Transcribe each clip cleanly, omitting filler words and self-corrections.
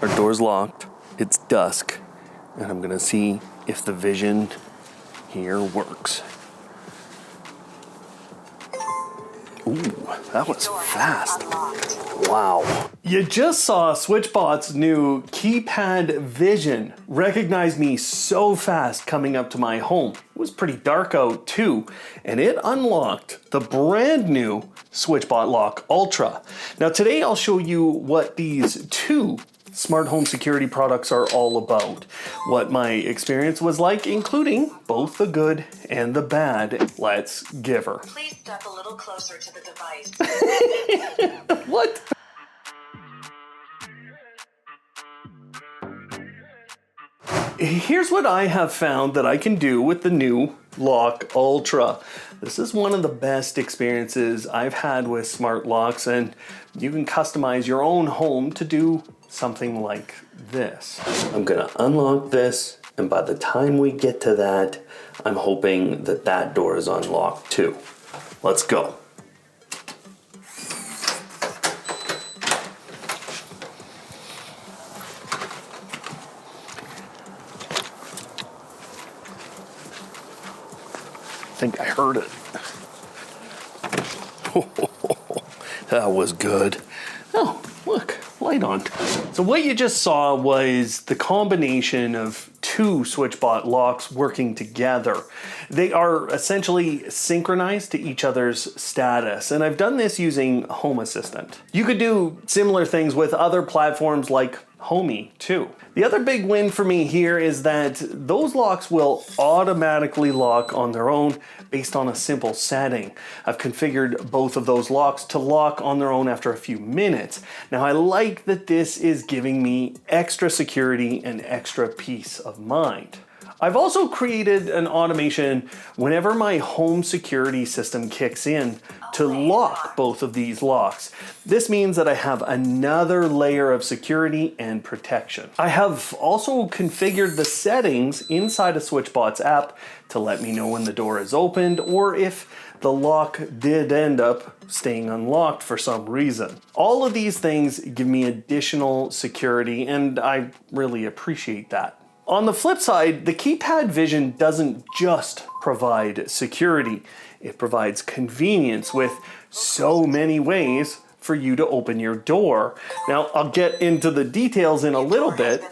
Our door's locked, it's dusk, and I'm gonna see if the vision here works. Ooh, that was fast. Wow. You just saw SwitchBot's new Keypad Vision recognize me so fast coming up to my home. It was pretty dark out too, and it unlocked the brand new SwitchBot Lock Ultra. Now today I'll show you what these two smart home security products are all about, what my experience was like, including both the good and the bad. Let's give her. Please step a little closer to the device. What? Here's what I have found that I can do with the new Lock Ultra. This is one of the best experiences I've had with smart locks, and you can customize your own home to do something like this. I'm gonna unlock this, and by the time we get to that, I'm hoping that that door is unlocked too. Let's go. I think I heard it. That was good. Oh, look, light on. So what you just saw was the combination of two SwitchBot locks working together. They are essentially synchronized to each other's status, and I've done this using Home Assistant. You could do similar things with other platforms like Homey too. The other big win for me here is that those locks will automatically lock on their own based on a simple setting. I've configured both of those locks to lock on their own after a few minutes. Now I like that this is giving me extra security and extra peace of mind. I've also created an automation whenever my home security system kicks in to lock both of these locks. This means that I have another layer of security and protection. I have also configured the settings inside of SwitchBot's app to let me know when the door is opened or if the lock did end up staying unlocked for some reason. All of these things give me additional security, and I really appreciate that. On the flip side, the Keypad Vision doesn't just provide security. It provides convenience with so many ways for you to open your door. Now, I'll get into the details in a little bit,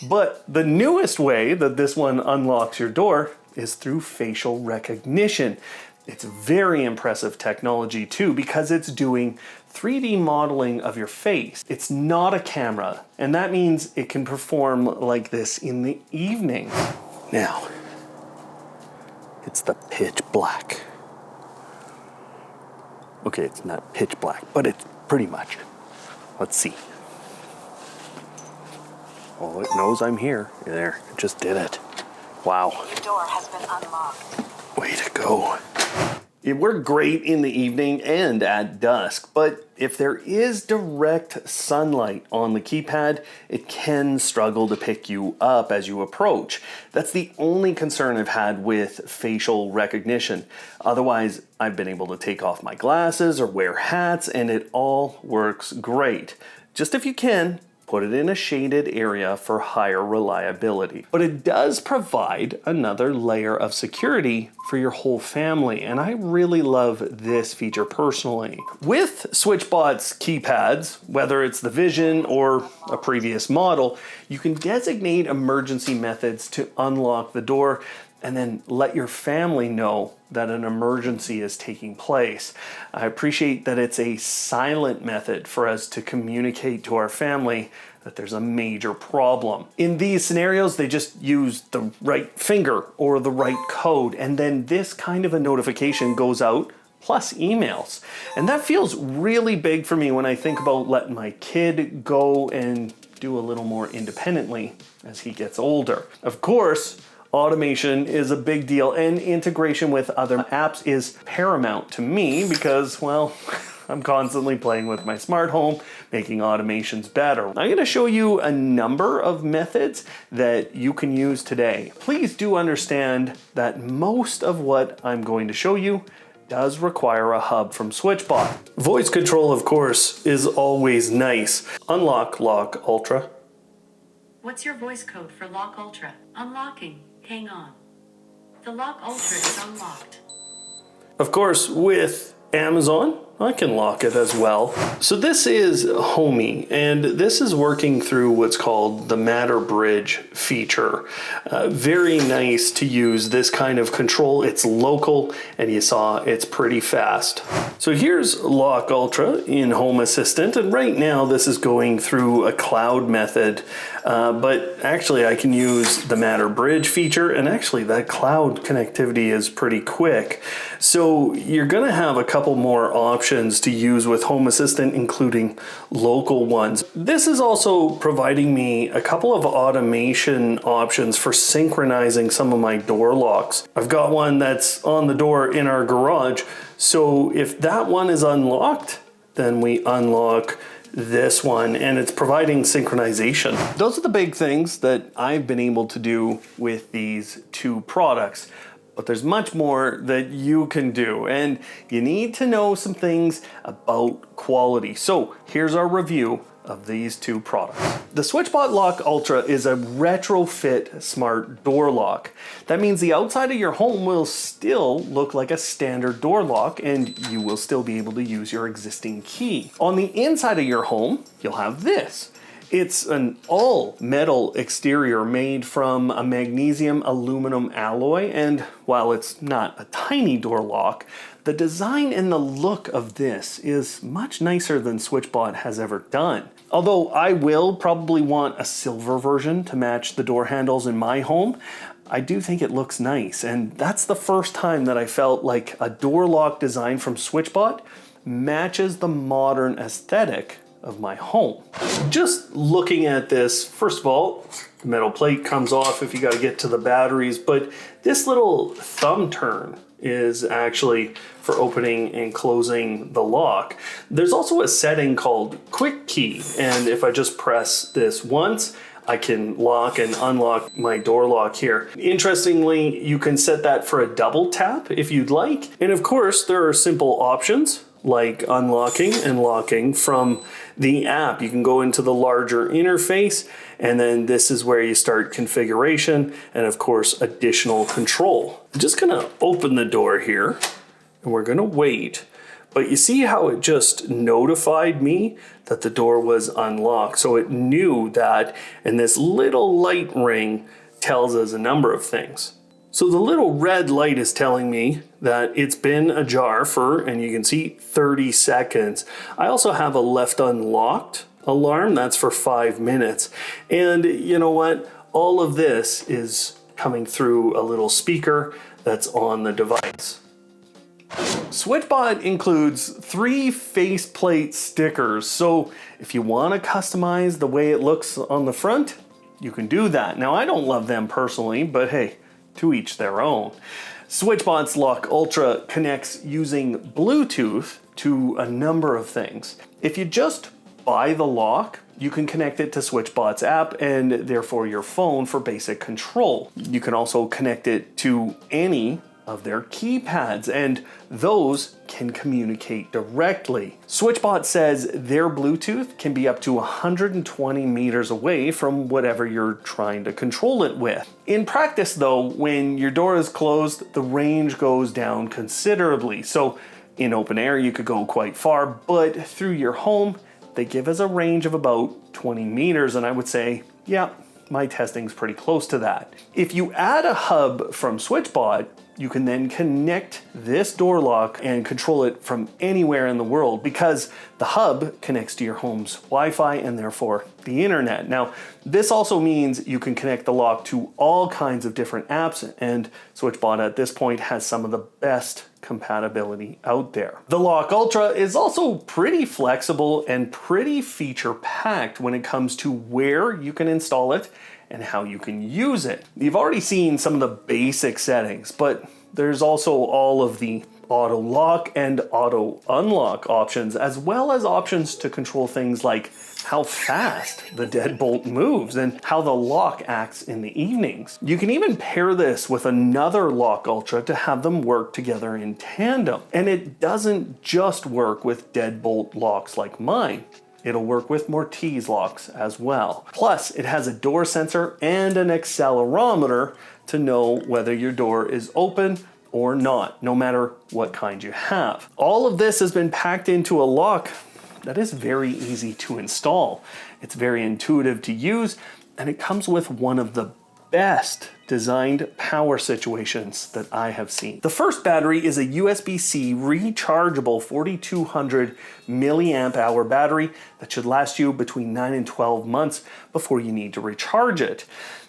but the newest way that this one unlocks your door is through facial recognition. It's very impressive technology too, because it's doing 3D modeling of your face. It's not a camera, and that means it can perform like this in the evening. Now, it's the pitch black. Okay, it's not pitch black, but it's pretty much. Let's see. Oh, it knows I'm here. There, it just did it. Wow. Your door has been unlocked. Way to go. It worked great in the evening and at dusk, but if there is direct sunlight on the keypad, it can struggle to pick you up as you approach. That's the only concern I've had with facial recognition. Otherwise, I've been able to take off my glasses or wear hats, and it all works great. Just if you can, put it in a shaded area for higher reliability. But it does provide another layer of security for your whole family, and I really love this feature personally. With SwitchBot's keypads, whether it's the Vision or a previous model, you can designate emergency methods to unlock the door and then let your family know that an emergency is taking place. I appreciate that it's a silent method for us to communicate to our family that there's a major problem. In these scenarios, they just use the right finger or the right code, and then this kind of a notification goes out, plus emails. And that feels really big for me when I think about letting my kid go and do a little more independently as he gets older. Of course, automation is a big deal, and integration with other apps is paramount to me because, well, I'm constantly playing with my smart home, making automations better. I'm going to show you a number of methods that you can use today. Please do understand that most of what I'm going to show you does require a hub from SwitchBot. Voice control, of course, is always nice. Unlock Lock Ultra, What's your voice code for Lock Ultra? Unlocking. Hang on. The Lock Ultra is unlocked. Of course, with Amazon, I can lock it as well. So this is Homey, and this is working through what's called the Matter Bridge feature. Very nice to use this kind of control. It's local, and you saw it's pretty fast. So here's Lock Ultra in Home Assistant, and right now this is going through a cloud method, but actually I can use the Matter Bridge feature, and actually that cloud connectivity is pretty quick. So you're gonna have a couple more options to use with Home Assistant, including local ones. This is also providing me a couple of automation options for synchronizing some of my door locks. I've got one that's on the door in our garage, so if that one is unlocked, then we unlock this one, and it's providing synchronization. Those are the big things that I've been able to do with these two products. But there's much more that you can do, and you need to know some things about quality. So here's our review of these two products. The SwitchBot Lock Ultra is a retrofit smart door lock. That means the outside of your home will still look like a standard door lock, and you will still be able to use your existing key. On the inside of your home, you'll have this. It's an all metal exterior made from a magnesium aluminum alloy, and while it's not a tiny door lock, the design and the look of this is much nicer than SwitchBot has ever done. Although I will probably want a silver version to match the door handles in my home, I do think it looks nice, and that's the first time that I felt like a door lock design from SwitchBot matches the modern aesthetic of my home. Just looking at this, first of all, the metal plate comes off if you got to get to the batteries, but this little thumb turn is actually for opening and closing the lock. There's also a setting called Quick Key, and if I just press this once, I can lock and unlock my door lock here. Interestingly, you can set that for a double tap if you'd like. And of course, there are simple options like unlocking and locking from the app. You can go into the larger interface, and then this is where you start configuration and of course additional control. I'm just gonna open the door here and we're gonna wait. But you see how it just notified me that the door was unlocked. So it knew that, and this little light ring tells us a number of things. So the little red light is telling me that it's been ajar for, and you can see 30 seconds. I also have a left unlocked alarm, that's for 5 minutes. And you know what? All of this is coming through a little speaker that's on the device. SwitchBot includes 3 faceplate stickers, so if you want to customize the way it looks on the front, you can do that. Now, I don't love them personally, but hey, to each their own. SwitchBot's Lock Ultra connects using Bluetooth to a number of things. If you just buy the lock, you can connect it to SwitchBot's app and therefore your phone for basic control. You can also connect it to any of their keypads, and those can communicate directly. SwitchBot says their Bluetooth can be up to 120 meters away from whatever you're trying to control it with. In practice though, when your door is closed, the range goes down considerably. So in open air, you could go quite far, but through your home, they give us a range of about 20 meters, and I would say, yeah, my testing's pretty close to that. If you add a hub from SwitchBot, you can then connect this door lock and control it from anywhere in the world, because the hub connects to your home's Wi-Fi and therefore the internet. Now, this also means you can connect the lock to all kinds of different apps, and SwitchBot at this point has some of the best compatibility out there. The Lock Ultra is also pretty flexible and pretty feature-packed when it comes to where you can install it and how you can use it. You've already seen some of the basic settings, but there's also all of the auto lock and auto unlock options, as well as options to control things like how fast the deadbolt moves and how the lock acts in the evenings. You can even pair this with another Lock Ultra to have them work together in tandem. And it doesn't just work with deadbolt locks like mine. It'll work with Mortise locks as well. Plus, it has a door sensor and an accelerometer to know whether your door is open or not, no matter what kind you have. All of this has been packed into a lock that is very easy to install. It's very intuitive to use, and it comes with one of the best designed power situations that I have seen. The first battery is a USB-C rechargeable 4200 milliamp hour battery that should last you between 9 and 12 months before you need to recharge it.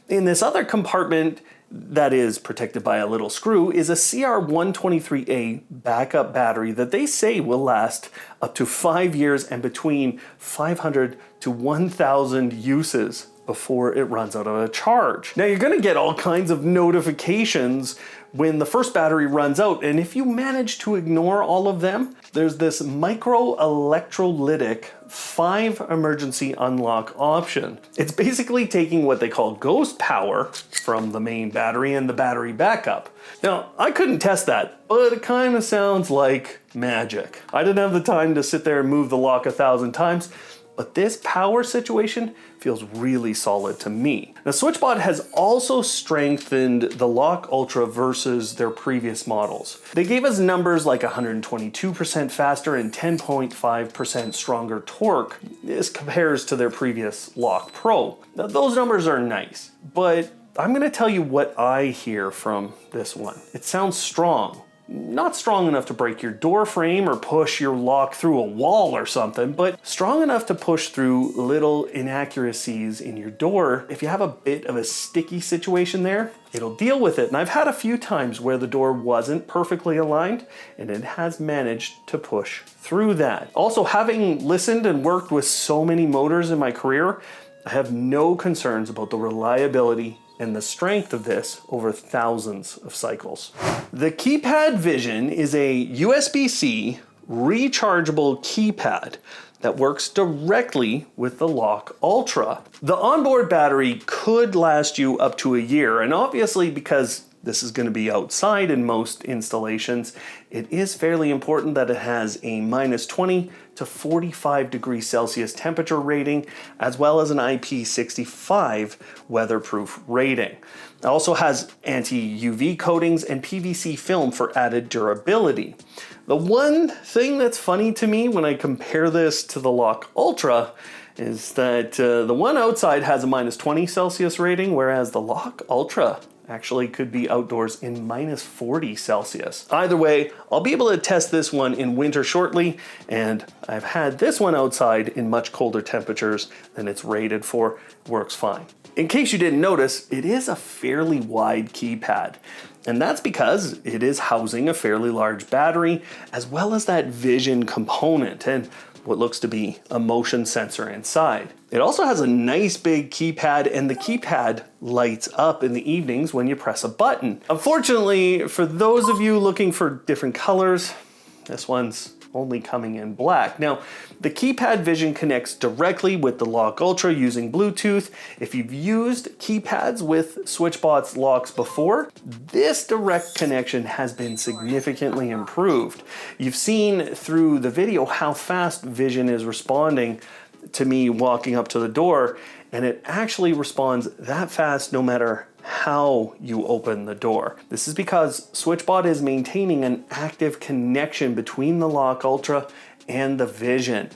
In this other compartment that is protected by a little screw is a CR123A backup battery that they say will last up to 5 years and between 500 to 1,000 uses before it runs out of a charge. Now you're gonna get all kinds of notifications when the first battery runs out, and if you manage to ignore all of them, there's this micro electrolytic 5 emergency unlock option. It's basically taking what they call ghost power from the main battery and the battery backup. Now, I couldn't test that, but it kind of sounds like magic. I didn't have the time to sit there and move the lock 1,000 times, but this power situation feels really solid to me. Now, SwitchBot has also strengthened the Lock Ultra versus their previous models. They gave us numbers like 122% faster and 10.5% stronger torque. This compares to their previous Lock Pro. Now, those numbers are nice, but I'm gonna tell you what I hear from this one. It sounds strong. Not strong enough to break your door frame or push your lock through a wall or something, but strong enough to push through little inaccuracies in your door. If you have a bit of a sticky situation there, it'll deal with it. And I've had a few times where the door wasn't perfectly aligned and it has managed to push through that. Also, having listened and worked with so many motors in my career, I have no concerns about the reliability and the strength of this over thousands of cycles. The Keypad Vision is a USB-C rechargeable keypad that works directly with the Lock Ultra. The onboard battery could last you up to a year, and obviously because this is going to be outside in most installations, it is fairly important that it has a -20 to 45 degrees Celsius temperature rating, as well as an IP65 weatherproof rating. It also has anti-UV coatings and PVC film for added durability. The one thing that's funny to me when I compare this to the Lock Ultra is that the one outside has a -20 Celsius rating, whereas the Lock Ultra actually could be outdoors in -40 Celsius. Either way, I'll be able to test this one in winter shortly, and I've had this one outside in much colder temperatures than it's rated for. Works fine. In case you didn't notice, it is a fairly wide keypad, and that's because it is housing a fairly large battery as well as that vision component and what looks to be a motion sensor inside. It also has a nice big keypad, and the keypad lights up in the evenings when you press a button. Unfortunately, for those of you looking for different colors, this one's only coming in black. Now, the Keypad Vision connects directly with the Lock Ultra using Bluetooth. If you've used keypads with SwitchBot's locks before, this direct connection has been significantly improved. You've seen through the video how fast Vision is responding to me walking up to the door, and it actually responds that fast no matter how you open the door. This is because SwitchBot is maintaining an active connection between the Lock Ultra and the Vision.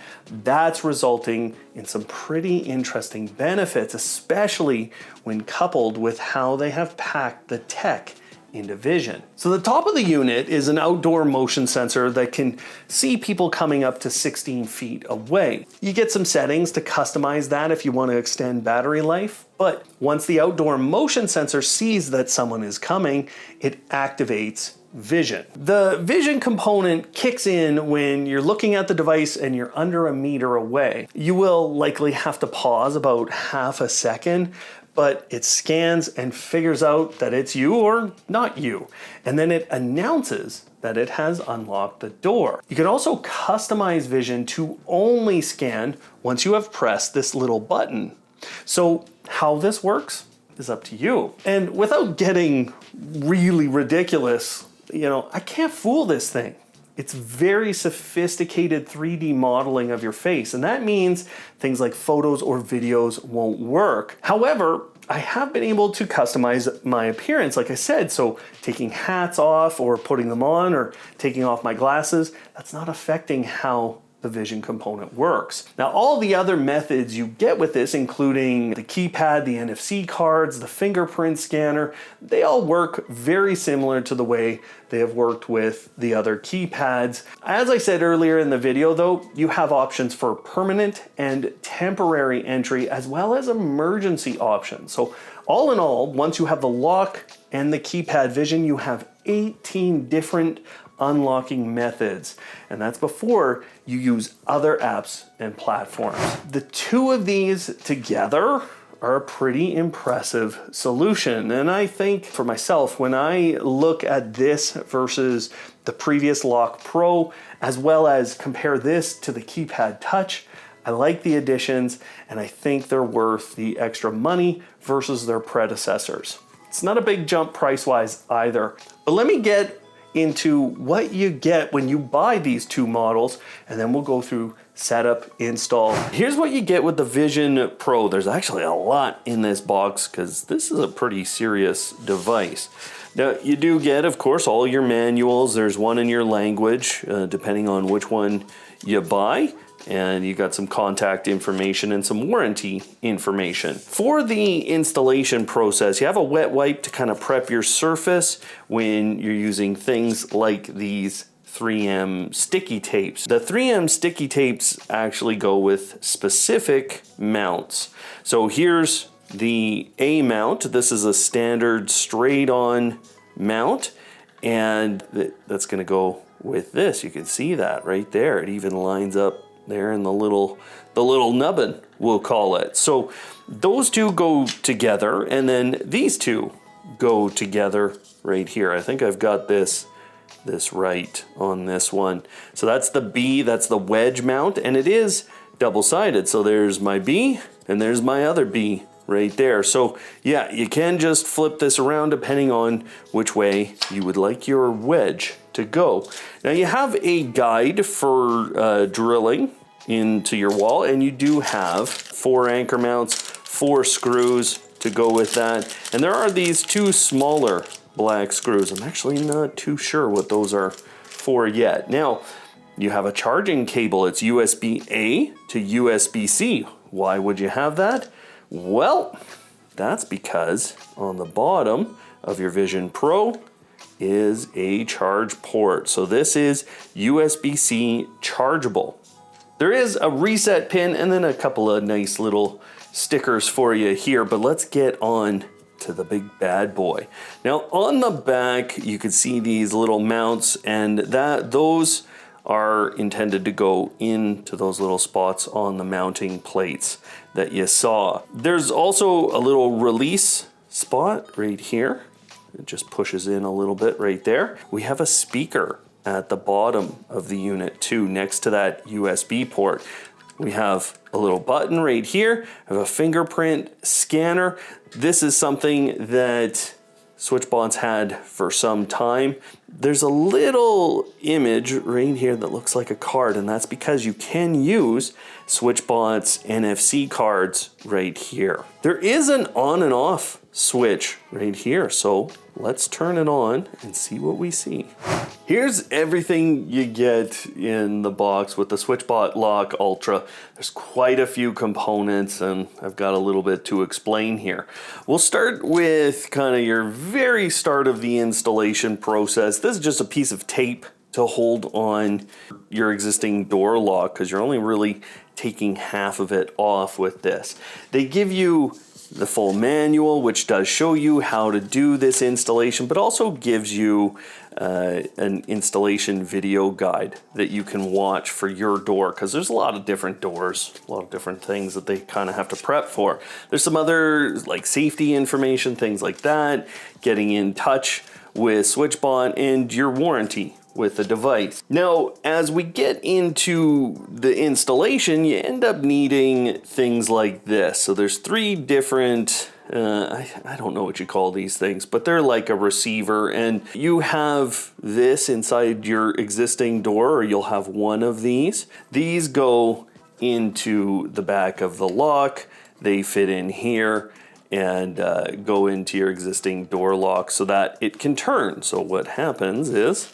That's resulting in some pretty interesting benefits, especially when coupled with how they have packed the tech into Vision. So the top of the unit is an outdoor motion sensor that can see people coming up to 16 feet away. You get some settings to customize that if you want to extend battery life, but once the outdoor motion sensor sees that someone is coming, it activates Vision. The Vision component kicks in when you're looking at the device and you're under a meter away. You will likely have to pause about half a second, but it scans and figures out that it's you or not you. And then it announces that it has unlocked the door. You can also customize Vision to only scan once you have pressed this little button. So how this works is up to you. And without getting really ridiculous, I can't fool this thing. It's very sophisticated 3D modeling of your face, and that means things like photos or videos won't work. However, I have been able to customize my appearance, like I said, so taking hats off or putting them on or taking off my glasses, that's not affecting how the vision component works. Now, all the other methods you get with this, including the keypad, the NFC cards, the fingerprint scanner, they all work very similar to the way they have worked with the other keypads. As I said earlier in the video though, you have options for permanent and temporary entry as well as emergency options. So all in all, once you have the lock and the keypad vision, you have 18 different unlocking methods, and that's before you use other apps and platforms. The two of these together are a pretty impressive solution, and I think for myself, when I look at this versus the previous Lock Pro, as well as compare this to the Keypad Touch, I like the additions, and I think they're worth the extra money versus their predecessors. It's not a big jump price-wise either, but let me get into what you get when you buy these two models, and then we'll go through setup, install. Here's what you get with the Vision Pro. There's actually a lot in this box because this is a pretty serious device. Now, you do get, of course, all your manuals. There's one in your language, depending on which one you buy. And you got some contact information and some warranty information. For the installation process, you have a wet wipe to kind of prep your surface when you're using things like these 3M sticky tapes. The 3M sticky tapes actually go with specific mounts. So here's the A mount. This is a standard straight on mount, and that's gonna go with this. You can see that right there. It even lines up there in the little nubbin, we'll call it. So those two go together, and then these two go together right here. I think I've got this right on this one. So that's the B, that's the wedge mount, and it is double-sided. So there's my B, and there's my other B right there. So yeah, you can just flip this around depending on which way you would like your wedge to go. Now you have a guide for drilling into your wall, and you do have 4 anchor mounts, 4 screws to go with that. And there are these 2 smaller black screws. I'm actually not too sure what those are for yet. Now, you have a charging cable. It's USB-A to USB-C. Why would you have that? Well, that's because on the bottom of your Vision Pro is a charge port. So this is USB-C chargeable. There is a reset pin and then a couple of nice little stickers for you here, but let's get on to the big bad boy. Now on the back, you can see these little mounts, and those are intended to go into those little spots on the mounting plates that you saw. There's also a little release spot right here. It just pushes in a little bit right there. We have a speaker at the bottom of the unit too, next to that USB port. We have a little button right here. I have a fingerprint scanner. This is something that SwitchBot's had for some time. There's a little image right here that looks like a card, and that's because you can use SwitchBot's NFC cards right here. There is an on and off switch right here, so let's turn it on and see what we see. Here's everything you get in the box with the SwitchBot Lock Ultra. There's quite a few components, and I've got a little bit to explain here. We'll start with kind of your very start of the installation process. This is just a piece of tape to hold on your existing door lock, because you're only really taking half of it off with this. They give you the full manual, which does show you how to do this installation, but also gives you an installation video guide that you can watch for your door, because there's a lot of different doors, a lot of different things that they kind of have to prep for. There's some other like safety information, things like that, getting in touch with SwitchBot and your warranty with the device. Now, as we get into the installation, you end up needing things like this. So there's 3 different I don't know what you call these things, but they're like a receiver, and you have this inside your existing door, or you'll have one of these. These go into the back of the lock. They fit in here and go into your existing door lock so that it can turn. So what happens is,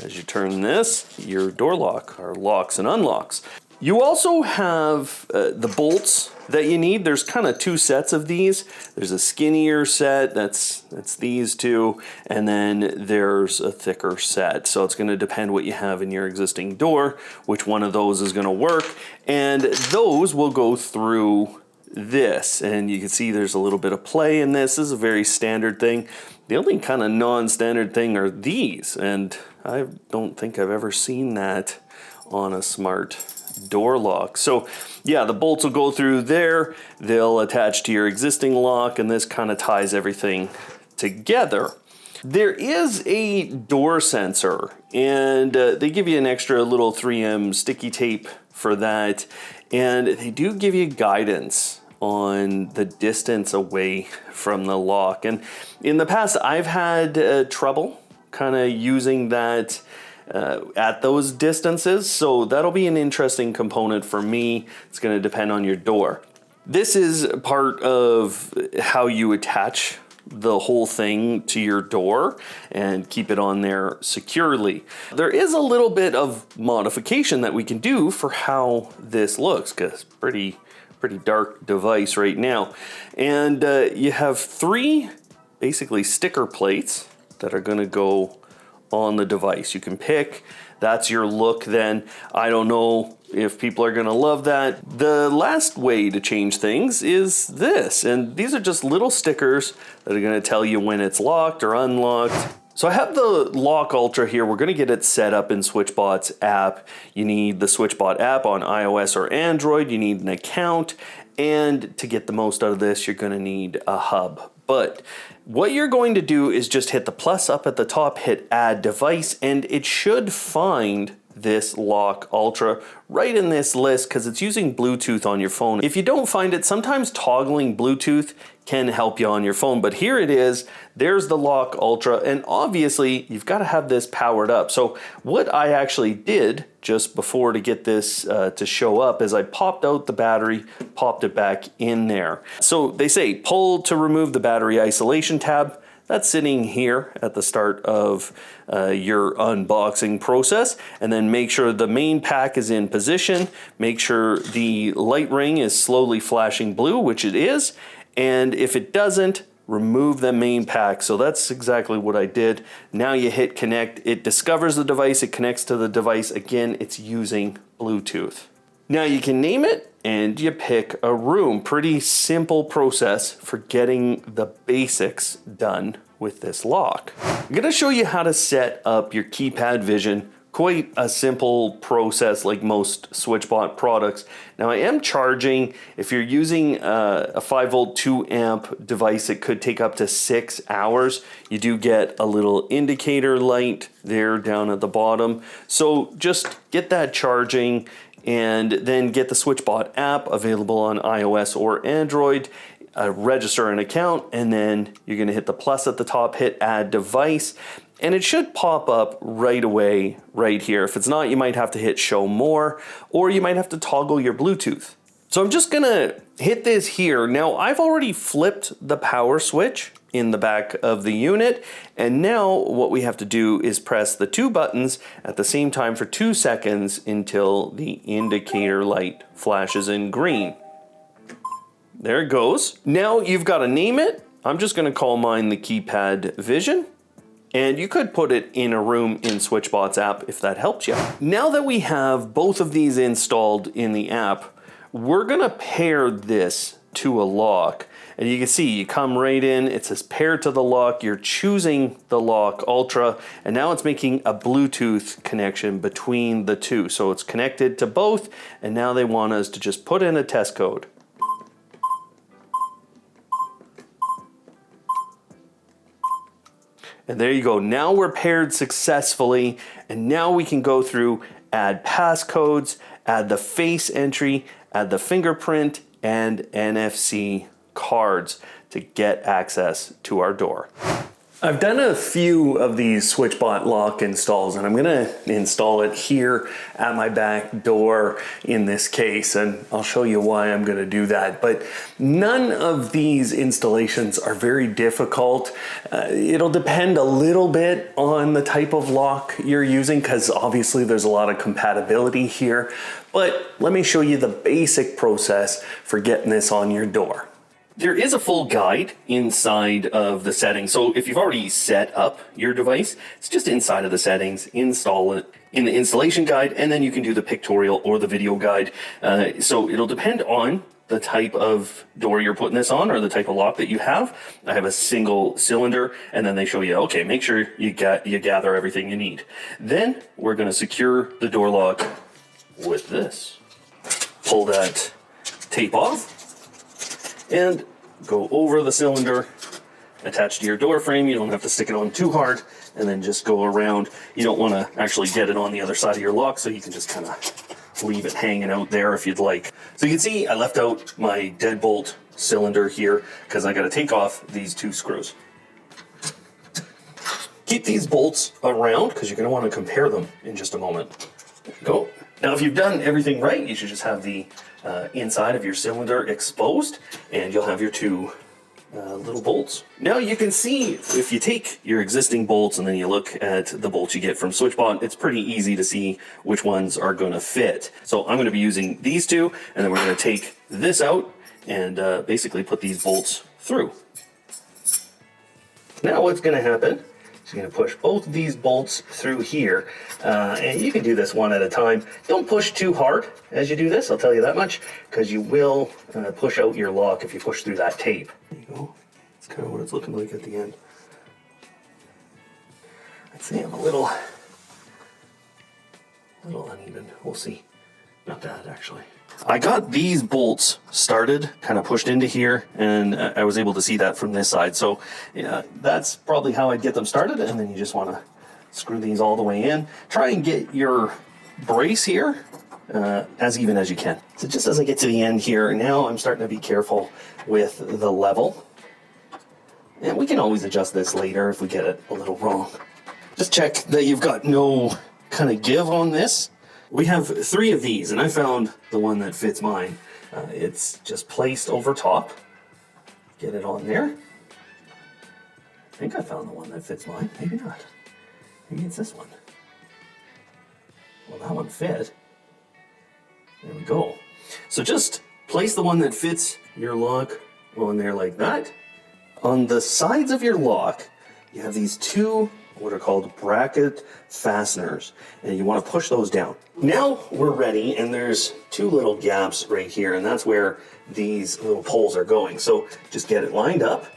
as you turn this, your door lock or locks and unlocks. You also have the bolts that you need. There's kind of two sets of these. There's a skinnier set, that's these two, and then there's a thicker set. So it's gonna depend what you have in your existing door, which one of those is gonna work, and those will go through this. And you can see there's a little bit of play in this. This is a very standard thing. The only kind of non-standard thing are these, and I don't think I've ever seen that on a smart door lock. So yeah, the bolts will go through there, they'll attach to your existing lock, and this kind of ties everything together. There is a door sensor, and they give you an extra little 3M sticky tape for that, and they do give you guidance on the distance away from the lock. And in the past, I've had trouble kind of using that at those distances, so that'll be an interesting component for me. It's going to depend on your door. This is part of how you attach the whole thing to your door and keep it on there securely. There is a little bit of modification that we can do for how this looks, because it's pretty dark device right now. And you have three basically sticker plates that are going to go on the device. You can pick, that's your look then. I don't know if people are gonna love that. The last way to change things is this, and these are just little stickers that are gonna tell you when it's locked or unlocked. So I have the Lock Ultra here. We're gonna get it set up in SwitchBot's app. You need the SwitchBot app on iOS or Android. You need an account, and to get the most out of this, you're gonna need a hub. But what you're going to do is just hit the plus up at the top, hit add device, and it should find this Lock Ultra right in this list because it's using Bluetooth on your phone. If you don't find it, sometimes toggling Bluetooth can help you on your phone, but here it is. There's the Lock Ultra, and obviously you've got to have this powered up. So what I actually did just before to get this to show up is I popped out the battery, popped it back in there. So they say pull to remove the battery isolation tab. That's sitting here at the start of your unboxing process, and then make sure the main pack is in position. Make sure the light ring is slowly flashing blue, which it is, and if it doesn't, remove the main pack. So that's exactly what I did. Now you hit connect, it discovers the device, it connects to the device. Again, it's using Bluetooth. Now you can name it and you pick a room. Pretty simple process for getting the basics done with this lock. I'm gonna show you how to set up your Keypad Vision. Quite a simple process like most SwitchBot products. Now I am charging, if you're using a 5 volt 2 amp device, it could take up to 6 hours. You do get a little indicator light there down at the bottom. So just get that charging and then get the SwitchBot app available on iOS or Android. Register an account, and then you're gonna hit the plus at the top, hit add device, and it should pop up right away right here. If it's not, you might have to hit show more, or you might have to toggle your Bluetooth. So I'm just gonna hit this here. Now I've already flipped the power switch in the back of the unit, and now what we have to do is press the two buttons at the same time for 2 seconds until the indicator light flashes in green. There it goes. Now you've got to name it. I'm just going to call mine the Keypad Vision. And you could put it in a room in SwitchBot's app if that helps you. Now that we have both of these installed in the app, we're going to pair this to a lock. And you can see you come right in, it says pair to the lock, you're choosing the Lock Ultra, and now it's making a Bluetooth connection between the two. So it's connected to both, and now they want us to just put in a test code. And there you go. Now we're paired successfully, and now we can go through, add passcodes, add the face entry, add the fingerprint, and NFC cards to get access to our door. I've done a few of these SwitchBot lock installs, and I'm gonna install it here at my back door in this case, and I'll show you why I'm gonna do that. But none of these installations are very difficult. It'll depend a little bit on the type of lock you're using, because obviously there's a lot of compatibility here. But let me show you the basic process for getting this on your door. There is a full guide inside of the settings. So if you've already set up your device, it's just inside of the settings, install it in the installation guide, and then you can do the pictorial or the video guide. So it'll depend on the type of door you're putting this on or the type of lock that you have. I have a single cylinder, and then they show you, okay, make sure you gather everything you need. Then we're gonna secure the door lock with this. Pull that tape off and go over the cylinder, attach to your door frame. You don't have to stick it on too hard, and then just go around. You don't want to actually get it on the other side of your lock, so you can just kind of leave it hanging out there if you'd like. So you can see I left out my deadbolt cylinder here because I got to take off these two screws. Keep these bolts around because you're going to want to compare them in just a moment. There you go. Now, if you've done everything right, you should just have the inside of your cylinder exposed, and you'll have your two little bolts. Now you can see, if you take your existing bolts and then you look at the bolts you get from SwitchBot, it's pretty easy to see which ones are going to fit. So I'm going to be using these two, and then we're going to take this out and basically put these bolts through. Now what's going to happen, you're going to push both of these bolts through here, and you can do this one at a time. Don't push too hard as you do this, I'll tell you that much, because you will push out your lock if you push through that tape. There you go. That's kind of what it's looking like at the end. I'd say I'm a little uneven. We'll see. Not bad, actually. I got these bolts started, kind of pushed into here, and I was able to see that from this side. So yeah, that's probably how I'd get them started, and then you just want to screw these all the way in. Try and get your brace here as even as you can. So just as I get to the end here, now I'm starting to be careful with the level. And we can always adjust this later if we get it a little wrong. Just check that you've got no kind of give on this. We have 3 of these, and I found the one that fits mine. It's just placed over top. Get it on there. I think I found the one that fits mine. Maybe not. Maybe it's this one. Well, that one fit. There we go. So just place the one that fits your lock on there like that. On the sides of your lock, you have these 2 what are called bracket fasteners, and you want to push those down. Now we're ready, and there's 2 little gaps right here, and that's where these little poles are going. So just get it lined up,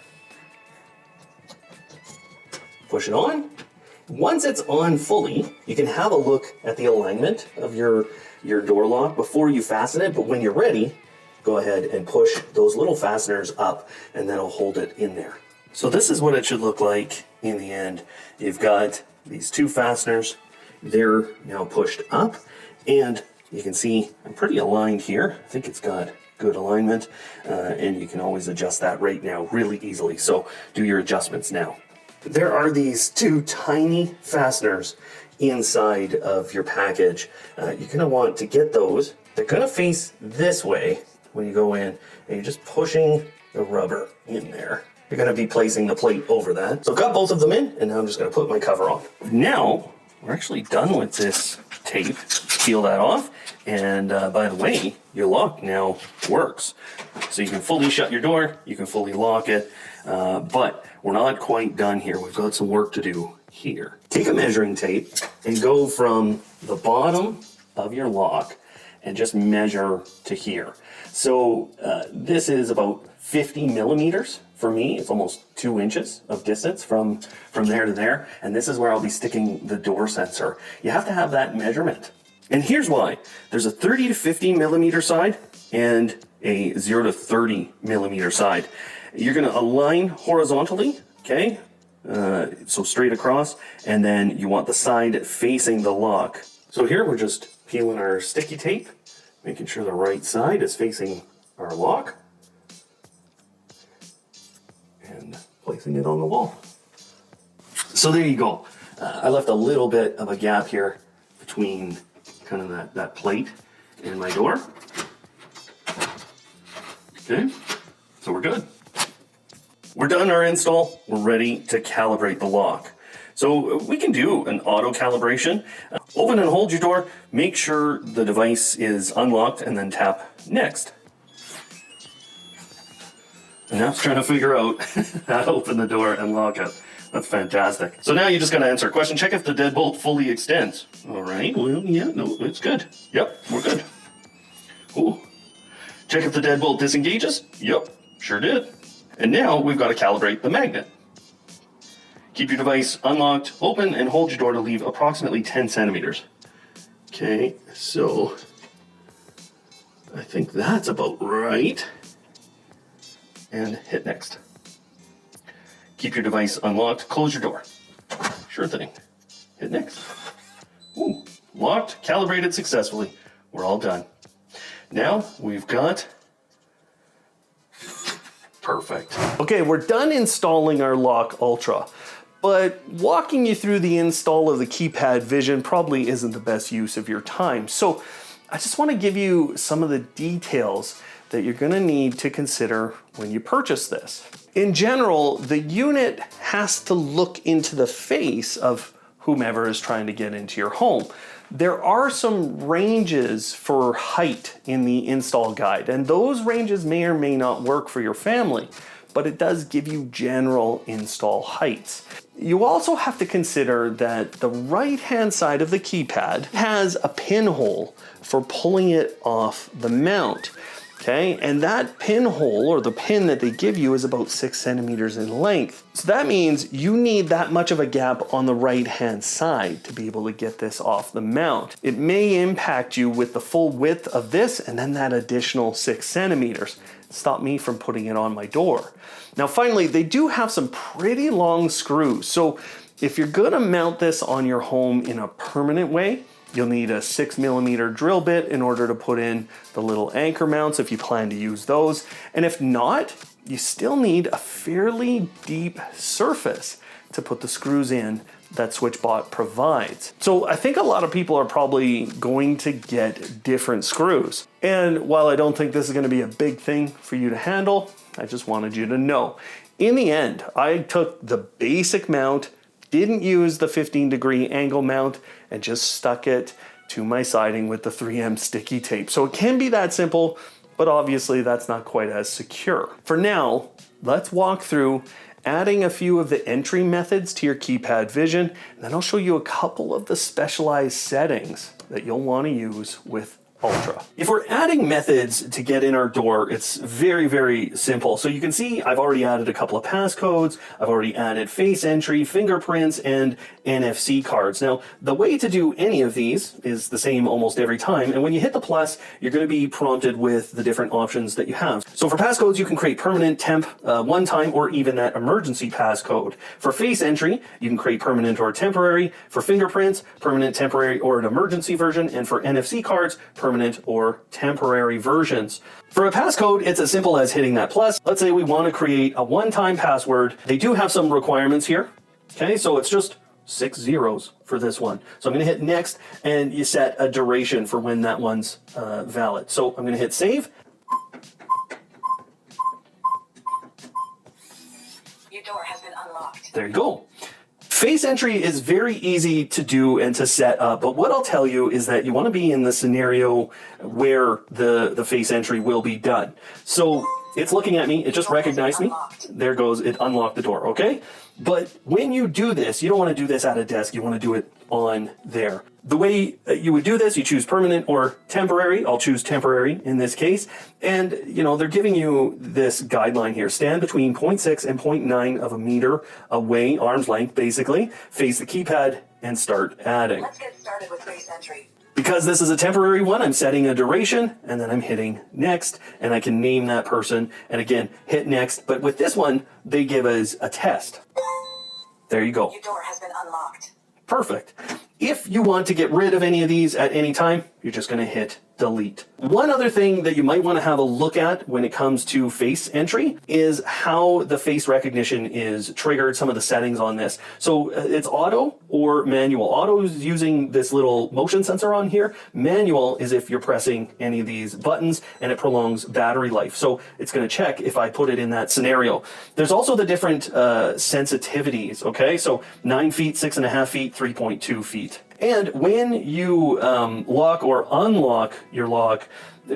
push it on. Once it's on fully, you can have a look at the alignment of your door lock before you fasten it, but when you're ready, go ahead and push those little fasteners up, and that'll hold it in there. So this is what it should look like in the end. You've got these 2 fasteners. They're now pushed up, and you can see I'm pretty aligned here. I think it's got good alignment, and you can always adjust that right now really easily. So do your adjustments now. There are these 2 tiny fasteners inside of your package. You're going to want to get those. They're going to face this way when you go in, and you're just pushing the rubber in there. You're going to be placing the plate over that. So I've got both of them in, and now I'm just going to put my cover on. Now, we're actually done with this tape. Peel that off, and by the way, your lock now works. So you can fully shut your door, you can fully lock it, but we're not quite done here. We've got some work to do here. Take a measuring tape and go from the bottom of your lock and just measure to here. So this is about 50 millimeters. For me, it's almost 2 inches of distance from there to there. And this is where I'll be sticking the door sensor. You have to have that measurement. And here's why. There's a 30 to 50 millimeter side and a 0 to 30 millimeter side. You're going to align horizontally, okay? So straight across. And then you want the side facing the lock. So here we're just peeling our sticky tape, making sure the right side is facing our lock. placing it on the wall. So there you go. I left a little bit of a gap here between kind of that plate and my door. Okay, so we're good. We're done our install. We're ready to calibrate the lock. So we can do an auto calibration. Open and hold your door. Make sure the device is unlocked and then tap next. And now it's trying to figure out how to open the door and lock it. That's fantastic. So now you just gotta answer a question. Check if the deadbolt fully extends. All right, well, yeah, no, it's good. Yep, we're good. Ooh. Check if the deadbolt disengages. Yep, sure did. And now we've got to calibrate the magnet. Keep your device unlocked, open, and hold your door to leave approximately 10 centimeters. Okay, so I think that's about right. And hit next. Keep your device unlocked, close your door. Sure thing. Hit next. Ooh, locked, calibrated successfully. We're all done. Now we've got perfect. Okay, we're done installing our Lock Ultra, but walking you through the install of the Keypad Vision probably isn't the best use of your time. So I just want to give you some of the details that you're going to need to consider when you purchase this. In general, the unit has to look into the face of whomever is trying to get into your home. There are some ranges for height in the install guide, and those ranges may or may not work for your family, but it does give you general install heights. You also have to consider that the right-hand side of the keypad has a pinhole for pulling it off the mount. Okay, and that pinhole, or the pin that they give you, is about 6 centimeters in length. So that means you need that much of a gap on the right-hand side to be able to get this off the mount. It may impact you with the full width of this and then that additional 6 centimeters. Stop me from putting it on my door. Now finally, they do have some pretty long screws. So if you're gonna mount this on your home in a permanent way, you'll need a 6mm drill bit in order to put in the little anchor mounts if you plan to use those. And if not, you still need a fairly deep surface to put the screws in that SwitchBot provides. So I think a lot of people are probably going to get different screws. And while I don't think this is going to be a big thing for you to handle, I just wanted you to know. In the end, I took the basic mount, didn't use the 15-degree angle mount, and just stuck it to my siding with the 3M sticky tape. So it can be that simple, but obviously that's not quite as secure. For now, let's walk through adding a few of the entry methods to your Keypad Vision, and then I'll show you a couple of the specialized settings that you'll want to use with Ultra. If we're adding methods to get in our door, it's very, very simple. So you can see I've already added a couple of passcodes. I've already added face entry, fingerprints, and NFC cards. Now, the way to do any of these is the same almost every time. And when you hit the plus, you're going to be prompted with the different options that you have. So for passcodes, you can create permanent, temp, one time, or even that emergency passcode. For face entry, you can create permanent or temporary. For fingerprints, permanent, temporary, or an emergency version. And for NFC cards, permanent or temporary versions. For a passcode, it's as simple as hitting that plus. Let's say we want to create a one-time password. They do have some requirements here. Okay, so it's just 6 zeros for this one. So I'm going to hit next, and you set a duration for when that one's valid. So I'm going to hit save. Your door has been unlocked. There you go. Face entry is very easy to do and to set up, but what I'll tell you is that you want to be in the scenario where the face entry will be done. So it's looking at me, it just recognized me. There goes, it unlocked the door, okay? But when you do this, you don't want to do this at a desk, you want to do it on there. The way you would do this, you choose permanent or temporary. I'll choose temporary in this case. And, you know, they're giving you this guideline here. Stand between 0.6 and 0.9 of a meter away, arm's length, basically. Face the keypad and start adding. Let's get started with face entry. Because this is a temporary one, I'm setting a duration, and then I'm hitting next, and I can name that person, and again, hit next. But with this one, they give us a test. There you go. Your door has been unlocked. Perfect. If you want to get rid of any of these at any time, you're just going to hit delete. One other thing that you might want to have a look at when it comes to face entry is how the face recognition is triggered, some of the settings on this. So it's auto or manual. Auto is using this little motion sensor on here. Manual is if you're pressing any of these buttons and it prolongs battery life. So it's going to check if I put it in that scenario. There's also the different sensitivities, okay? So 9 feet, 6.5 feet, 3.2 feet. And when you lock or unlock your lock,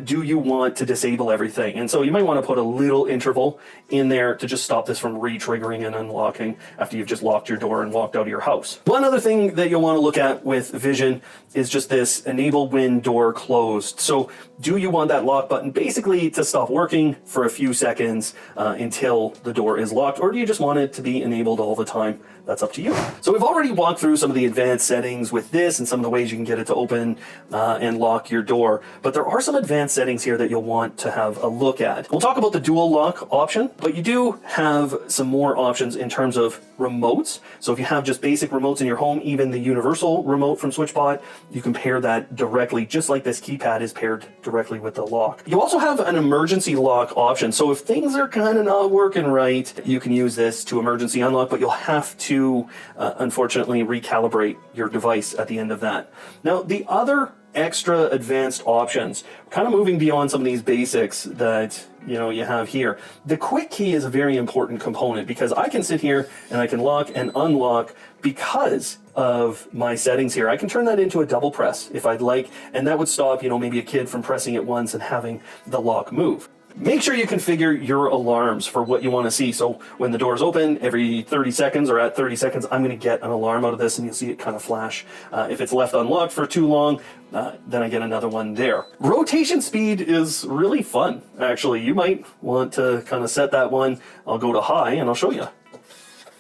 do you want to disable everything? And so you might want to put a little interval in there to just stop this from re-triggering and unlocking after you've just locked your door and walked out of your house. One other thing that you'll want to look at with Vision is just this enable when door closed. So do you want that lock button basically to stop working for a few seconds until the door is locked, or do you just want it to be enabled all the time? That's up to you. So we've already walked through some of the advanced settings with this and some of the ways you can get it to open and lock your door, but there are some advanced settings here that you'll want to have a look at. We'll talk about the dual lock option, but you do have some more options in terms of remotes. So if you have just basic remotes in your home, even the universal remote from SwitchBot, you can pair that directly, just like this keypad is paired directly with the lock. You also have an emergency lock option. So if things are kind of not working right, you can use this to emergency unlock, but you'll have to, unfortunately, recalibrate your device at the end of that. Now, the other extra advanced options, kind of moving beyond some of these basics that you have here. The quick key is a very important component because I can sit here and I can lock and unlock because of my settings here. I can turn that into a double press if I'd like, and that would stop, maybe a kid from pressing it once and having the lock move. Make sure you configure your alarms for what you want to see. So when the doors open, every 30 seconds or at 30 seconds, I'm going to get an alarm out of this and you'll see it kind of flash. If it's left unlocked for too long, then I get another one there. Rotation speed is really fun, actually. You might want to kind of set that one. I'll go to high and I'll show you.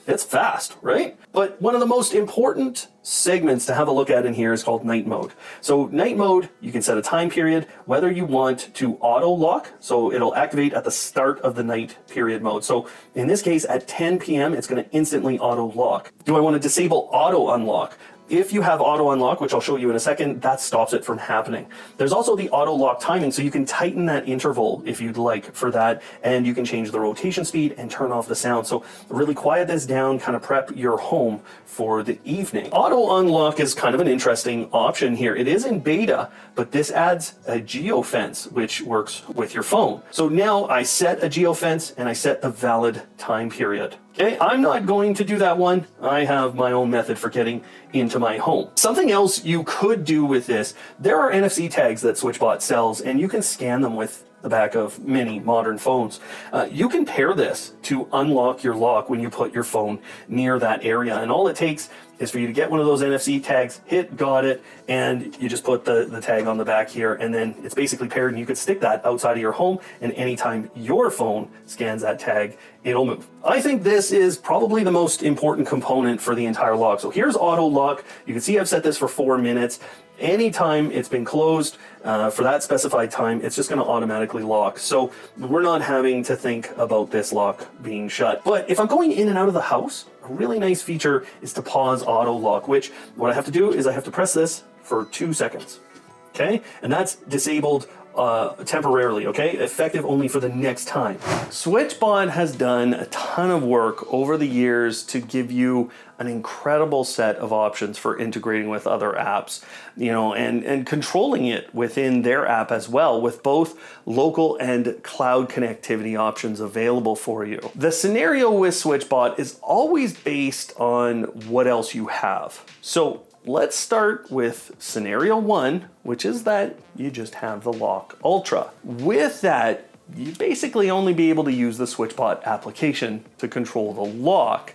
It's fast, right? But one of the most important segments to have a look at in here is called night mode. So night mode, you can set a time period, whether you want to auto lock, so it'll activate at the start of the night period mode. So in this case, at 10 p.m., it's going to instantly auto lock. Do I want to disable auto unlock? If you have auto unlock, which I'll show you in a second, that stops it from happening. There's also the auto lock timing, so you can tighten that interval if you'd like for that, and you can change the rotation speed and turn off the sound. So really quiet this down, kind of prep your home for the evening. Auto unlock is kind of an interesting option here. It is in beta, but this adds a geofence, which works with your phone. So now I set a geofence and I set a valid time period. Okay, I'm not going to do that one. I have my own method for getting into my home. Something else you could do with this, there are NFC tags that SwitchBot sells, and you can scan them with the back of many modern phones. You can pair this to unlock your lock when you put your phone near that area, and all it takes is for you to get one of those NFC tags, hit got it, and you just put the tag on the back here, and then it's basically paired, and you could stick that outside of your home, and anytime your phone scans that tag, it'll move. I think this is probably the most important component for the entire lock. So here's auto lock. You can see I've set this for 4 minutes. Anytime it's been closed for that specified time, it's just going to automatically lock. So we're not having to think about this lock being shut. But if I'm going in and out of the house, a really nice feature is to pause auto lock, which what I have to do is I have to press this for 2 seconds. Okay, and that's disabled temporarily, okay? Effective only for the next time. SwitchBot has done a ton of work over the years to give you an incredible set of options for integrating with other apps, and controlling it within their app as well, with both local and cloud connectivity options available for you. The scenario with SwitchBot is always based on what else you have. So let's start with scenario 1, which is that you just have the Lock Ultra. With that, you basically only be able to use the SwitchBot application to control the lock.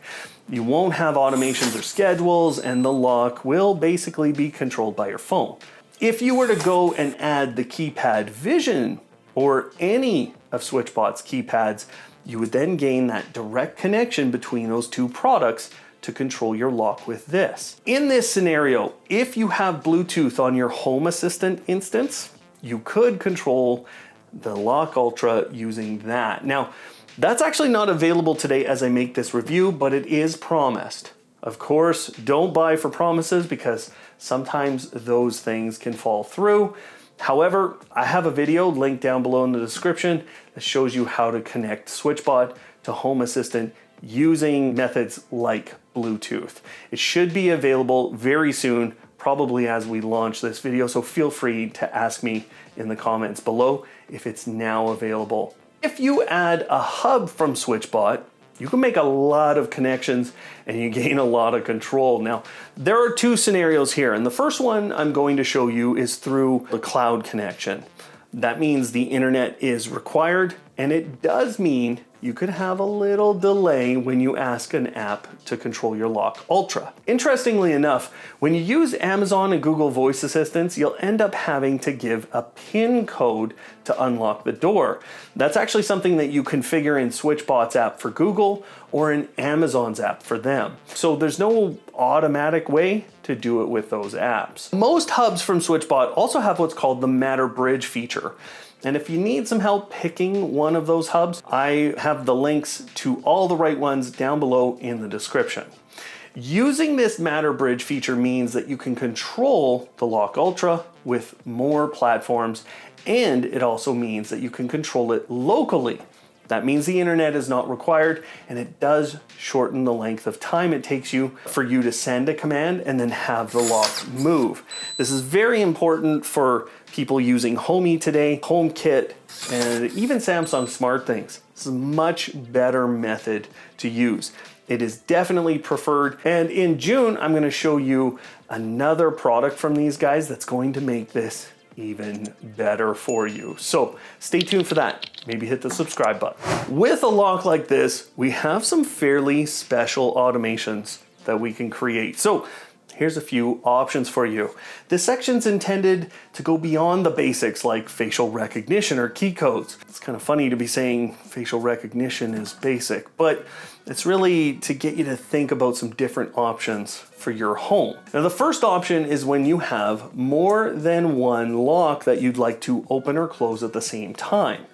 You won't have automations or schedules, and the lock will basically be controlled by your phone. If you were to go and add the Keypad Vision or any of SwitchBot's keypads, you would then gain that direct connection between those two products to control your lock with this. In this scenario, if you have Bluetooth on your Home Assistant instance, you could control the Lock Ultra using that. Now, that's actually not available today as I make this review, but it is promised. Of course, don't buy for promises because sometimes those things can fall through. However, I have a video linked down below in the description that shows you how to connect SwitchBot to Home Assistant using methods like Bluetooth. It should be available very soon, probably as we launch this video, so feel free to ask me in the comments below if it's now available. If you add a hub from SwitchBot, you can make a lot of connections and you gain a lot of control. Now, there are two scenarios here, and the first one I'm going to show you is through the cloud connection. That means the internet is required, and it does mean you could have a little delay when you ask an app to control your Lock Ultra. Interestingly enough, when you use Amazon and Google voice assistants, you'll end up having to give a PIN code to unlock the door. That's actually something that you configure in SwitchBot's app for Google or in Amazon's app for them. So there's no automatic way to do it with those apps. Most hubs from SwitchBot also have what's called the Matter Bridge feature. And if you need some help picking one of those hubs, I have the links to all the right ones down below in the description. Using this Matter Bridge feature means that you can control the Lock Ultra with more platforms, and it also means that you can control it locally. That means the internet is not required, and it does shorten the length of time it takes you for you to send a command and then have the lock move. This is very important for people using Homey today, HomeKit, and even Samsung SmartThings. This is a much better method to use. It is definitely preferred, and in June, I'm gonna show you another product from these guys that's going to make this even better for you. So stay tuned for that. Maybe hit the subscribe button. With a lock like this, we have some fairly special automations that we can create. So here's a few options for you. This section's intended to go beyond the basics like facial recognition or key codes. It's kind of funny to be saying facial recognition is basic, but it's really to get you to think about some different options for your home. Now, the first option is when you have more than one lock that you'd like to open or close at the same time.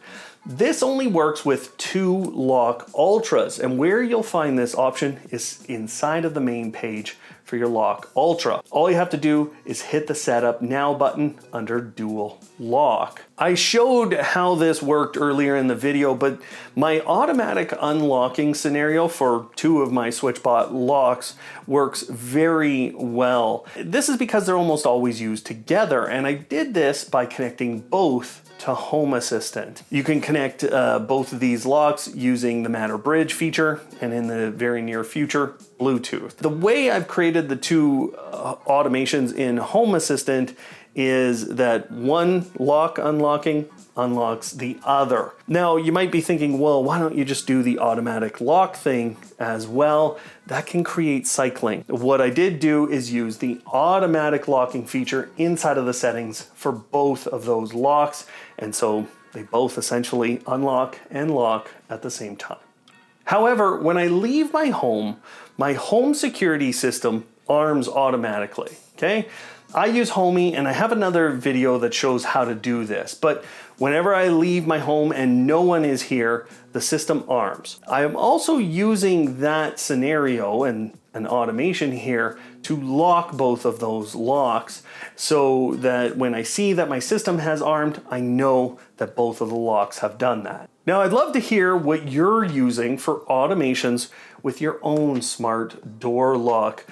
This only works with 2 Lock Ultras, and where you'll find this option is inside of the main page for your Lock Ultra. All you have to do is hit the Setup Now button under Dual Lock. I showed how this worked earlier in the video, but my automatic unlocking scenario for 2 of my SwitchBot locks works very well. This is because they're almost always used together, and I did this by connecting both to Home Assistant. You can connect both of these locks using the Matter Bridge feature, and in the very near future, Bluetooth. The way I've created the 2 automations in Home Assistant is that one lock unlocking unlocks the other. Now, you might be thinking, well, why don't you just do the automatic lock thing as well? That can create cycling. What I did do is use the automatic locking feature inside of the settings for both of those locks, and so they both essentially unlock and lock at the same time. However, when I leave my home security system arms automatically, okay? I use Homey, and I have another video that shows how to do this, but whenever I leave my home and no one is here, the system arms. I am also using that scenario and an automation here to lock both of those locks so that when I see that my system has armed, I know that both of the locks have done that. Now, I'd love to hear what you're using for automations with your own smart door lock.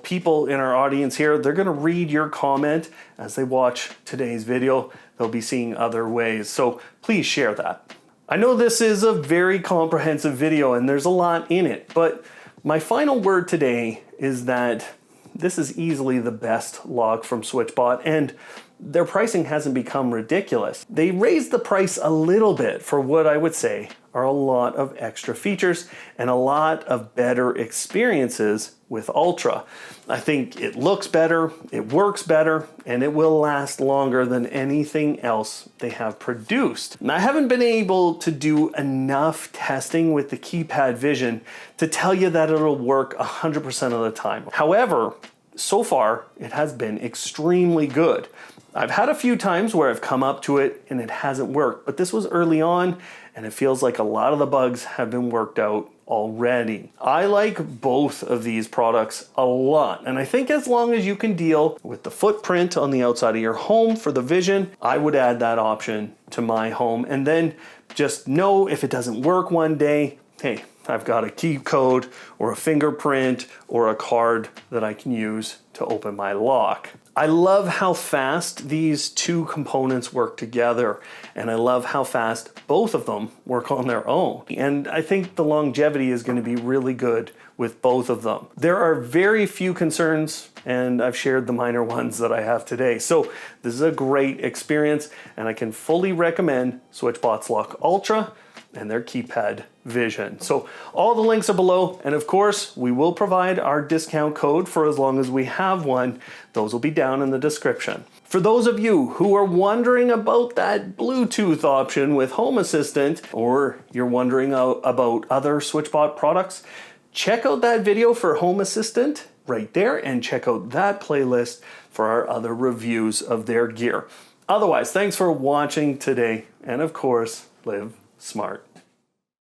People in our audience here, they're gonna read your comment as they watch today's video. They'll be seeing other ways, so please share that. I know this is a very comprehensive video and there's a lot in it, but my final word today is that this is easily the best lock from SwitchBot, and their pricing hasn't become ridiculous. They raised the price a little bit for what I would say are a lot of extra features and a lot of better experiences with Ultra. I think it looks better, it works better, and it will last longer than anything else they have produced. And I haven't been able to do enough testing with the Keypad Vision to tell you that it'll work 100% of the time. However, so far it has been extremely good. I've had a few times where I've come up to it and it hasn't worked, but this was early on and it feels like a lot of the bugs have been worked out already. I like both of these products a lot, and I think as long as you can deal with the footprint on the outside of your home for the Vision, I would add that option to my home, and then just know if it doesn't work one day, hey, I've got a key code or a fingerprint or a card that I can use to open my lock. I love how fast these two components work together, and I love how fast both of them work on their own. And I think the longevity is going to be really good with both of them. There are very few concerns, and I've shared the minor ones that I have today. So this is a great experience, and I can fully recommend SwitchBot Lock Ultra and their Keypad Vision. So all the links are below, and of course we will provide our discount code for as long as we have one. Those will be down in the description. For those of you who are wondering about that Bluetooth option with Home Assistant, or you're wondering about other SwitchBot products, check out that video for Home Assistant right there, and check out that playlist for our other reviews of their gear. Otherwise, thanks for watching today, and of course, live smart.